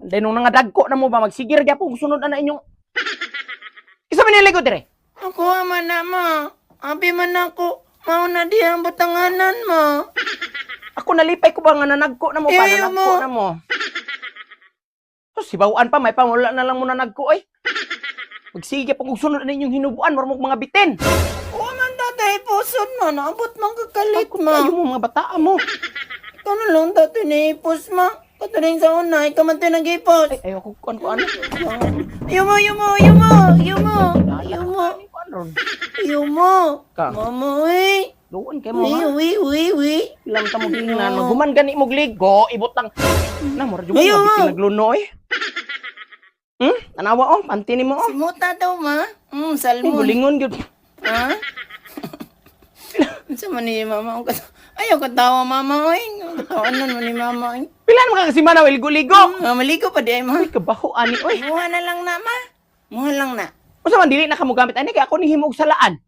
Dahil nung nangadagko na mo ba, magsigir kaya po sunod na inyong... Isa man nilig ko dire? Ako man na ma. Abi man ako. Mauna di ang butanganan mo. Ako nalipay ko ba nga nanagko na mo pa, Ayaw nanagko mo. na mo. So, sibawaan pa, may pamula na lang mo nanagko eh. Magsige po kung sunod na inyong hinubuan, marmong mga bitin. Oo man tatay pusod mo. Naabot man kakalit Pagkot ma. kayo mo mga bataan mo. Ikaw na lang tatay naipos ma. Katuling sa una, ikaw man tayo nag-ipos. Ay, ayoko kuan ko ano. Yumo, yumo, yumo, yumo, yumo, yumo. Ka. Mama, uy. Doon kayo mo Uy, ha. uy, uy, uy. Ilang ta mo ginan, maghuman gani mo gligo, ibutang. Na mo radyo mo Ayaw, bitin mo. nagluno eh. Tanawa oh, pantini mo oh. Simuta daw ma. Ay, Salmon. bulingon gyud. Ha? Sa man ni mama ang ayaw katawa mama oy. Katawan man ni mama oy. Pila naman ka kasi manaw ligo-ligo. Maligo pa di ay ma. Ay, kabaho ani oy. Muha na lang na ma. Muha lang na. Unsa man dili na kamo gamit ani kay ako ni himog salaan.